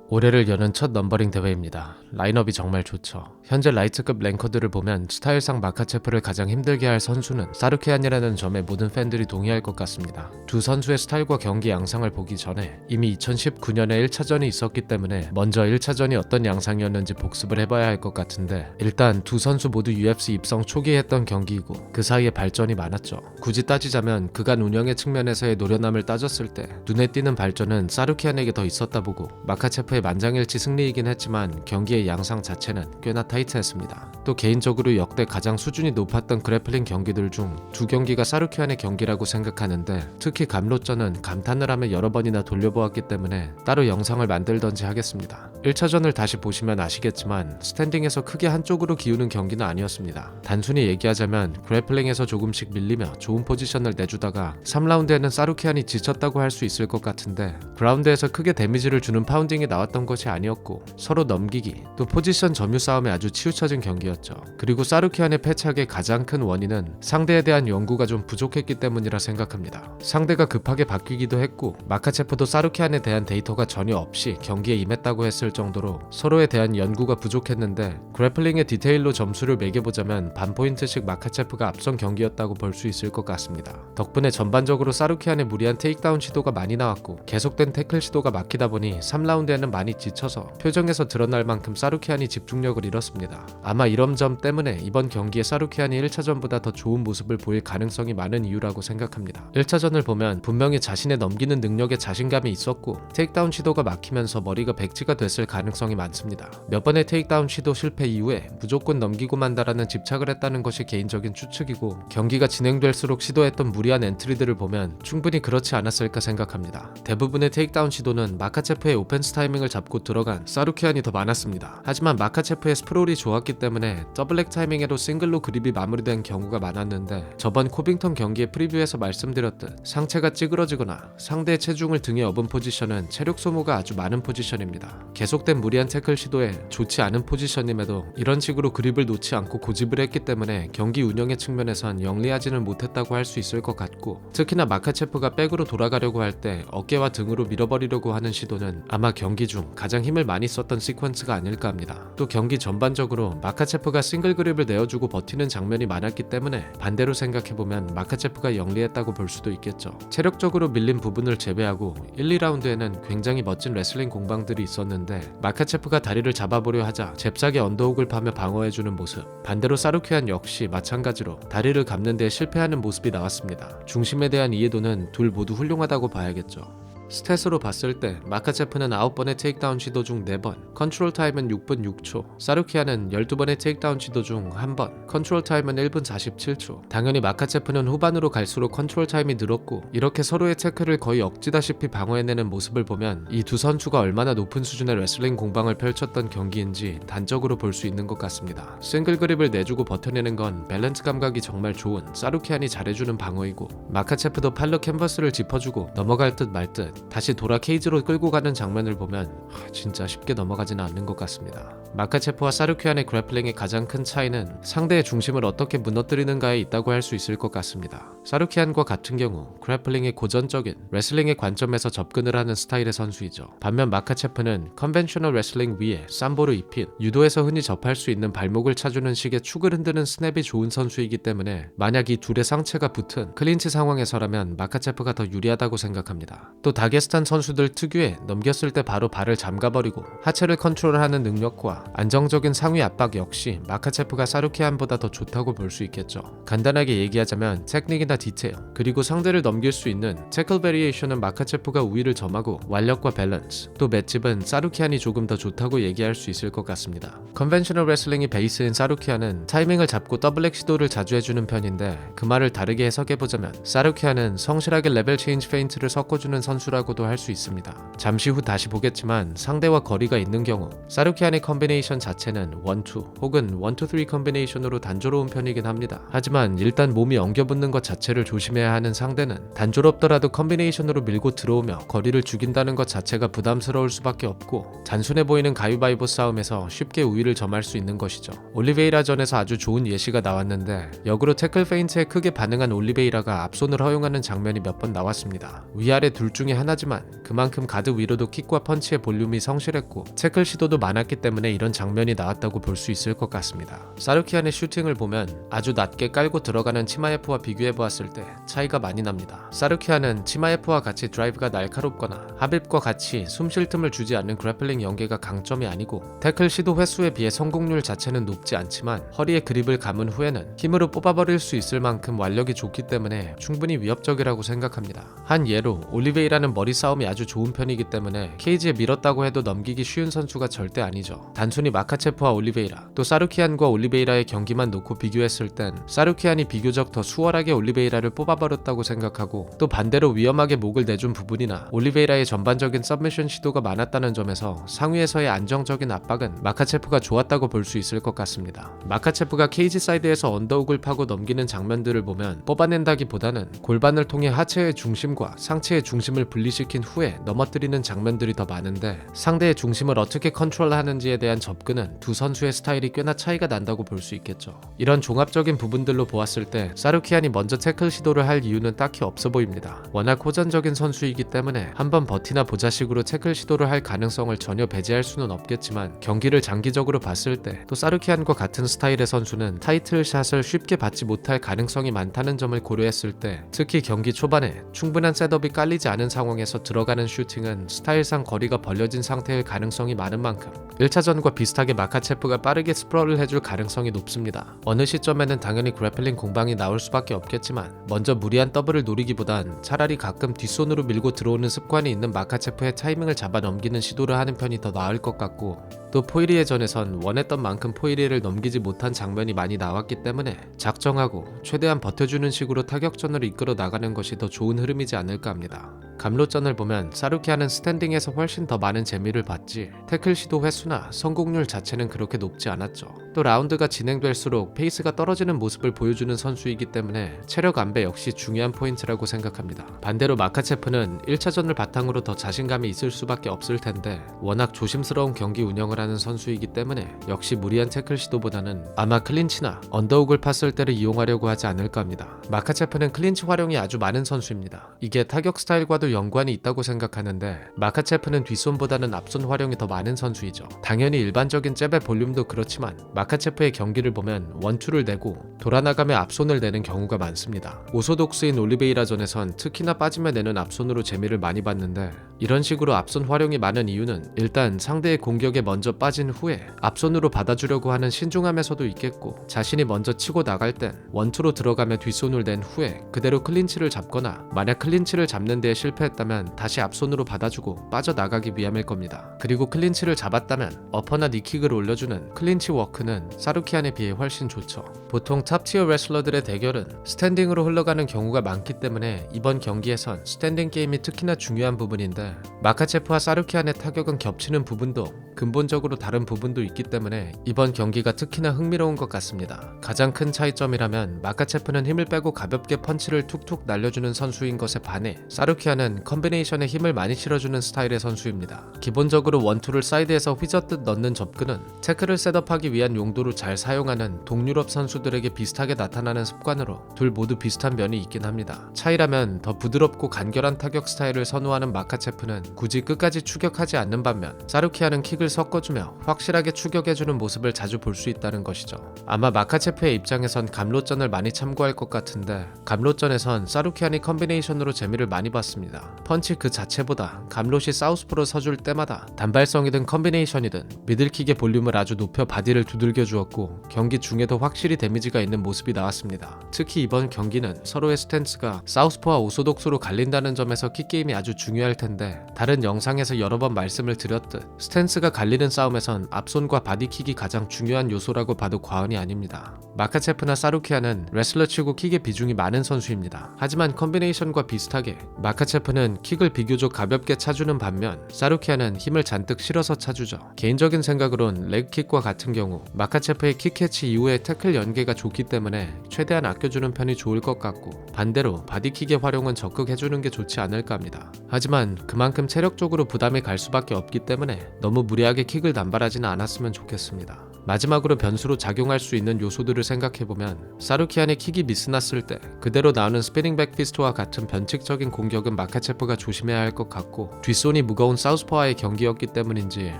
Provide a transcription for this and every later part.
올해를 여는 첫 넘버링 대회입니다. 라인업이 정말 좋죠. 현재 라이트급 랭커들을 보면 스타일상 마카체프를 가장 힘들게 할 선수는 사르케안이라는 점에 모든 팬들이 동의할 것 같습니다. 두 선수의 스타일과 경기 양상을 보기 전에 이미 2019년에 1차전이 있었기 때문에 먼저 1차전이 어떤 양상이었는지 복습을 해봐야 할 것 같은데, 일단 두 선수 모두 UFC 입성 초기에 했던 경기이고 그 사이에 발전이 많았죠. 굳이 따지자면 그간 운영의 측면에서의 노련함을 따졌을 때 눈에 띄는 발전은 사르케안에게 더 있었다 보고, 마카체프의 만장일치 승리이긴 했지만 경기의 양상 자체는 꽤나 타이트했습니다. 또 개인적으로 역대 가장 수준이 높았던 그래플링 경기들 중 두 경기가 사르케안의 경기라고 생각하는데, 특히 감로전은 감탄을 하며 여러 번이나 돌려보았기 때문에 따로 영상을 만들던지 하겠습니다. 1차전을 다시 보시면 아시겠지만 스탠딩에서 크게 한쪽으로 기우는 경기는 아니었습니다. 단순히 얘기하자면 그래플링에서 조금씩 밀리며 좋은 포지션을 내주다가 3라운드에는 사르케안이 지쳤다고 할 수 있을 것 같은데, 그라운드에서 크게 데미지를 주는 파운딩이 나왔던 것이 아니었고 서로 넘기기, 또 포지션 점유 싸움에 아주 치우쳐진 경기였죠. 그리고 사르케안의 패착의 가장 큰 원인은 상대에 대한 연구가 좀 부족했기 때문이라 생각합니다. 상대가 급하게 바뀌기도 했고 마카체프도 사르케안에 대한 데이터가 전혀 없이 경기에 임했다고 했을 정도로 서로에 대한 연구가 부족했는데, 그래플링의 디테일로 점수를 매겨보자면 반 포인트씩 마카체프가 앞선 경기였다고 볼 수 있을 것 같습니다. 덕분에 전반적으로 사르케안의 무리한 테이크다운 시도가 많이 나왔고 계속된 태클 시도가 막히다 보니 3라운드에는 많이 지쳐서 표정에서 드러날 만큼 사르케안이 집중력을 잃었습니다. 아마 이런 점 때문에 이번 경기에 사르케안이 1차전보다 더 좋은 모습을 보일 가능성이 많은 이유라고 생각합니다. 1차전을 보면 분명히 자신의 넘기는 능력에 자신감이 있었고 테이크다운 시도가 막히면서 머리가 백지가 됐을 가능성이 많습니다. 몇 번의 테이크다운 시도 실패 이후에 무조건 넘기고 만다라는 집착을 했다는 것이 개인적인 추측이고, 경기가 진행될수록 시도했던 무리한 엔트리들을 보면 충분히 그렇지 않았을까 생각합니다. 대부분의 테이크다운 시도는 마카체프의 오펜스 타이밍을 잡고 들어간 사르케안이 더 많았습니다. 하지만 마카체프의 스프롤이 좋았기 때문에 더블렉 타이밍에도 싱글로 그립이 마무리된 경우가 많았는데, 저번 코빙턴 경기의 프리뷰에서 말씀드렸듯 상체가 찌그러지거나 상대의 체중을 등에 업은 포지션은 체력 소모가 아주 많은 포지션입니다. 계속된 무리한 태클 시도에 좋지 않은 포지션임에도 이런 식으로 그립을 놓지 않고 고집을 했기 때문에 경기 운영의 측면에선 영리하지는 못했다고 할 수 있을 것 같고, 특히나 마카체프가 백으로 돌아가려고 할 때 어깨와 등으로 밀어버리려고 하는 시도는 아마 경기 중 가장 힘을 많이 썼던 시퀀스가 아닐까 합니다. 또 경기 전반적으로 마카체프가 싱글 그립을 내어주고 버티는 장면이 많았기 때문에 반대로 생각해보면 마카체프가 영리했다고 볼 수도 있겠죠. 체력적으로 밀린 부분을 제외하고 1, 2라운드에는 굉장히 멋진 레슬링 공방들이 있었는데, 마카체프가 다리를 잡아보려 하자 잽싸게 언더훅을 파며 방어해주는 모습, 반대로 사르케안 역시 마찬가지로 다리를 감는 데 실패하는 모습이 나왔습니다. 중심에 대한 이해도는 둘 모두 훌륭하다고 봐야겠죠. 스탯으로 봤을 때 마카체프는 9번의 테이크다운 시도 중 4번, 컨트롤 타임은 6분 6초, 사르케안은 12번의 테이크다운 시도 중 1번, 컨트롤 타임은 1분 47초. 당연히 마카체프는 후반으로 갈수록 컨트롤 타임이 늘었고, 이렇게 서로의 태클을 거의 억지다시피 방어해내는 모습을 보면 이 두 선수가 얼마나 높은 수준의 레슬링 공방을 펼쳤던 경기인지 단적으로 볼 수 있는 것 같습니다. 싱글 그립을 내주고 버텨내는 건 밸런스 감각이 정말 좋은 사르케안이 잘해주는 방어이고, 마카체프도 팔로 캔버스를 짚어주고 넘어갈 듯 말 듯 다시 돌아 케이지로 끌고 가는 장면을 보면 진짜 쉽게 넘어가지는 않는 것 같습니다. 마카체프와 사르케안의 그래플링의 가장 큰 차이는 상대의 중심을 어떻게 무너뜨리는가에 있다고 할 수 있을 것 같습니다. 사르케안과 같은 경우 그래플링의 고전적인 레슬링의 관점에서 접근을 하는 스타일의 선수이죠. 반면 마카체프는 컨벤셔널 레슬링 위에 삼보를 입힌 유도에서 흔히 접할 수 있는 발목을 차주는 식의 축을 흔드는 스냅이 좋은 선수이기 때문에 만약 이 둘의 상체가 붙은 클린치 상황에서라면 마카체프가 더 유리하다고 생각합니다. 또 다게스탄 선수들 특유의 넘겼을 때 바로 발을 잠가버리고 하체를 컨트롤하는 능력과 안정적인 상위 압박 역시 마카체프가 사르케안보다 더 좋다고 볼 수 있겠죠. 간단하게 얘기하자면 테크닉이나 디테일, 그리고 상대를 넘길 수 있는 태클 베리에이션은 마카체프가 우위를 점하고 완력과 밸런스, 또 맷집은 사르케안이 조금 더 좋다고 얘기할 수 있을 것 같습니다. 컨벤셔널 레슬링이 베이스인 사르케안은 타이밍을 잡고 더블렉 시도를 자주 해주는 편인데, 그 말을 다르게 해석해보자면 사르케안은 성실하게 레벨 체인지 페인트를 섞어주는 선수라고도 할 수 있습니다. 잠시 후 다시 보겠지만 상대와 거리가 있는 경우 사르케안의 컨벤 컨비네이션 자체는 1-2 혹은 1-3 컨비네이션으로 단조로운 편이긴 합니다. 하지만 일단 몸이 엉겨붙는 것 자체를 조심해야 하는 상대는 단조롭더라도 컨비네이션으로 밀고 들어오며 거리를 죽인다는 것 자체가 부담스러울 수밖에 없고 단순해 보이는 가위바위보 싸움에서 쉽게 우위를 점할 수 있는 것이죠. 올리베이라전에서 아주 좋은 예시가 나왔는데 역으로 태클 페인트에 크게 반응한 올리베이라가 앞손을 허용하는 장면이 몇 번 나왔습니다. 위아래 둘 중에 하나지만 그만큼 가드 위로도 킥과 펀치의 볼륨이 성실했고 태클 시도도 많았기 때문에 이런 장면이 나왔다고 볼 수 있을 것 같습니다. 사루키안의 슈팅을 보면 아주 낮게 깔고 들어가는 치마예프와 비교해보았을 때 차이가 많이 납니다. 사루키안은 치마예프와 같이 드라이브가 날카롭거나 하빕과 같이 숨 쉴 틈을 주지 않는 그래플링 연계가 강점이 아니고 태클 시도 횟수에 비해 성공률 자체는 높지 않지만 허리에 그립을 감은 후에는 힘으로 뽑아버릴 수 있을 만큼 완력이 좋기 때문에 충분히 위협적이라고 생각합니다. 한 예로 올리베이라는 머리 싸움이 아주 좋은 편이기 때문에 케이지에 밀었다고 해도 넘기기 쉬운 선수가 절대 아니죠. 단순히 마카체프와 올리베이라 또 사루키안과 올리베이라의 경기만 놓고 비교했을 땐 사루키안이 비교적 더 수월하게 올리베이라를 뽑아버렸다고 생각하고 또 반대로 위험하게 목을 내준 부분이나 올리베이라의 전반적인 서브미션 시도가 많았다는 점에서 상위에서의 안정적인 압박은 마카체프가 좋았다고 볼 수 있을 것 같습니다. 마카체프가 케이지 사이드에서 언더훅을 파고 넘기는 장면들을 보면 뽑아낸다기보다는 골반을 통해 하체의 중심과 상체의 중심을 분리시킨 후에 넘어뜨리는 장면들이 더 많은데 상대의 중심을 어떻게 컨트롤하는지에 대한 접근은 두 선수의 스타일이 꽤나 차이가 난다고 볼 수 있겠죠. 이런 종합적인 부분들로 보았을 때 사루키안이 먼저 태클 시도를 할 이유는 딱히 없어 보입니다. 워낙 호전적인 선수이기 때문에 한번 버티나 보자식으로 태클 시도를 할 가능성을 전혀 배제할 수는 없겠지만 경기를 장기적으로 봤을 때 또 사루키안과 같은 스타일의 선수는 타이틀샷을 쉽게 받지 못할 가능성이 많다는 점을 고려했을 때 특히 경기 초반에 충분한 셋업이 깔리지 않은 상황에서 들어가는 슈팅은 스타일상 거리가 벌려진 상태일 가능성이 많은 만큼 1차전과 비슷하게 마카체프가 빠르게 스프롤을 해줄 가능성이 높습니다. 어느 시점에는 당연히 그래플링 공방이 나올 수밖에 없겠지만 먼저 무리한 더블을 노리기보단 차라리 가끔 뒷손으로 밀고 들어오는 습관이 있는 마카체프의 타이밍을 잡아 넘기는 시도를 하는 편이 더 나을 것 같고 또 포이리에 전에선 원했던 만큼 포이리를 넘기지 못한 장면이 많이 나왔기 때문에 작정하고 최대한 버텨주는 식으로 타격전을 이끌어 나가는 것이 더 좋은 흐름이지 않을까 합니다. 감로전을 보면 사루키안은 스탠딩에서 훨씬 더 많은 재미를 봤지 태클 시도 횟수나 성공률 자체는 그렇게 높지 않았죠. 또 라운드가 진행될수록 페이스가 떨어지는 모습을 보여주는 선수이기 때문에 체력 안배 역시 중요한 포인트라고 생각합니다. 반대로 마카체프는 1차전을 바탕으로 더 자신감이 있을 수밖에 없을 텐데 워낙 조심스러운 경기 운영을 하는 선수이기 때문에 역시 무리한 태클 시도보다는 아마 클린치나 언더훅을 팠을 때를 이용하려고 하지 않을까 합니다. 마카체프는 클린치 활용이 아주 많은 선수입니다. 이게 타격 스타일과도 연관이 있다고 생각하는데 마카체프는 뒷손보다는 앞손 활용이 더 많은 선수이죠. 당연히 일반적인 잽의 볼륨도 그렇지만 마카체프의 경기를 보면 원투를 내고 돌아나가며 앞손을 내는 경우가 많습니다. 오소독스인 올리베이라전에선 특히나 빠지며 내는 앞손으로 재미를 많이 봤는데 이런 식으로 앞손 활용이 많은 이유는 일단 상대의 공격에 먼저 빠진 후에 앞손으로 받아주려고 하는 신중함에서도 있겠고 자신이 먼저 치고 나갈 땐 원투로 들어가며 뒷손을 낸 후에 그대로 클린치를 잡거나 만약 클린치를 잡는 데에 실패했다면 다시 앞손으로 받아주고 빠져나가기 위함일 겁니다. 그리고 클린치를 잡았다면 어퍼나 니킥을 올려주는 클린치 워크는 사루키안에 비해 훨씬 좋죠. 보통 탑티어 레슬러들의 대결은 스탠딩으로 흘러가는 경우가 많기 때문에 이번 경기에선 스탠딩 게임이 특히나 중요한 부분인데 마카체프와 사루키안의 타격은 겹치는 부분도 근본적으로 다른 부분도 있기 때문에 이번 경기가 특히나 흥미로운 것 같습니다. 가장 큰 차이점이라면 마카체프는 힘을 빼고 가볍게 펀치를 툭툭 날려주는 선수인 것에 반해 사루키안은 컨비네이션에 힘을 많이 실어주는 스타일의 선수입니다. 기본적으로 원투를 사이드에서 휘젓듯 넣는 접근은 태클을 셋업하기 위한 용도로 잘 사용하는 동유럽 선수들에게 비슷하게 나타나는 습관으로 둘 모두 비슷한 면이 있긴 합니다. 차이라면 더 부드럽고 간결한 타격 스타일을 선호하는 마카체프는 굳이 끝까지 추격하지 않는 반면 사루키안은 킥을 섞어주며 확실하게 추격해주는 모습을 자주 볼 수 있다는 것이죠. 아마 마카체프의 입장에선 감로전을 많이 참고할 것 같은데 감로전에선 사루키안이 컨비네이션으로 재미를 많이 봤습니다. 펀치 그 자체보다 감롯이 사우스포로 서줄 때마다 단발성이든 컨비네이션이든 미들킥의 볼륨을 아주 높여 바디를 두들겨 주었고 경기 중에도 확실히 데미지가 있는 모습이 나왔습니다. 특히 이번 경기는 서로의 스탠스가 사우스포와 오소독스로 갈린다는 점에서 킥게임이 아주 중요할 텐데 있는데 다른 영상에서 여러 번 말씀을 드렸듯 스탠스가 갈리는 싸움에선 앞손과 바디킥이 가장 중요한 요소라고 봐도 과언이 아닙니다. 마카체프나 사루키아는 레슬러치고 킥의 비중이 많은 선수입니다. 하지만 컨비네이션과 비슷하게 마카체프는 킥을 비교적 가볍게 차주는 반면 사루키아는 힘을 잔뜩 실어서 차주죠. 개인적인 생각으론 레그킥과 같은 경우 마카체프의 킥캐치 이후에 태클 연계가 좋기 때문에 최대한 아껴주는 편이 좋을 것 같고, 반대로 바디킥의 활용은 적극해주는 게 좋지 않을까 합니다. 하지만 그만큼 체력적으로 부담이 갈 수밖에 없기 때문에 너무 무리하게 킥을 남발하지는 않았으면 좋겠습니다. 마지막으로 변수로 작용할 수 있는 요소들을 생각해보면 사루키안의 킥이 미스났을 때 그대로 나오는 스피닝 백피스트와 같은 변칙적인 공격은 마카체프가 조심해야 할 것 같고, 뒷손이 무거운 사우스포와의 경기였기 때문인지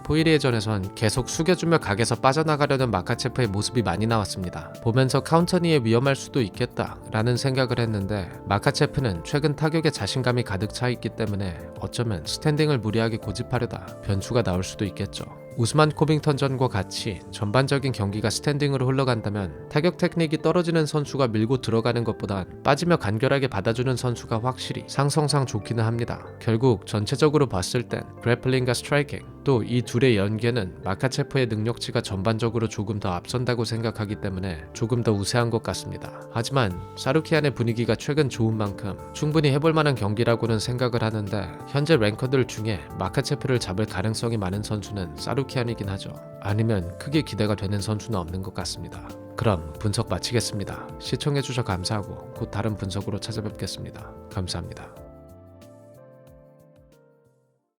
포이리에전에선 계속 숙여주며 각에서 빠져나가려는 마카체프의 모습이 많이 나왔습니다. 보면서 카운터니에 위험할 수도 있겠다 라는 생각을 했는데, 마카체프는 최근 타격에 자신감이 가득 차 있기 때문에 어쩌면 스탠딩을 무리하게 고집하려다 변수가 나올 수도 있겠죠. 우스만 코빙턴전과 같이 전반적인 경기가 스탠딩으로 흘러간다면 타격 테크닉이 떨어지는 선수가 밀고 들어가는 것보단 빠지며 간결하게 받아주는 선수가 확실히 상성상 좋기는 합니다. 결국 전체적으로 봤을 땐 그래플링과 스트라이킹, 또 이 둘의 연계는 마카체프의 능력치가 전반적으로 조금 더 앞선다고 생각하기 때문에 조금 더 우세한 것 같습니다. 하지만 사루키안의 분위기가 최근 좋은 만큼 충분히 해볼 만한 경기라고는 생각을 하는데, 현재 랭커들 중에 마카체프를 잡을 가능성이 많은 선수는 사루키안이긴 하죠. 아니면 크게 기대가 되는 선수는 없는 것 같습니다. 그럼 분석 마치겠습니다. 시청해주셔서 감사하고 곧 다른 분석으로 찾아뵙겠습니다. 감사합니다.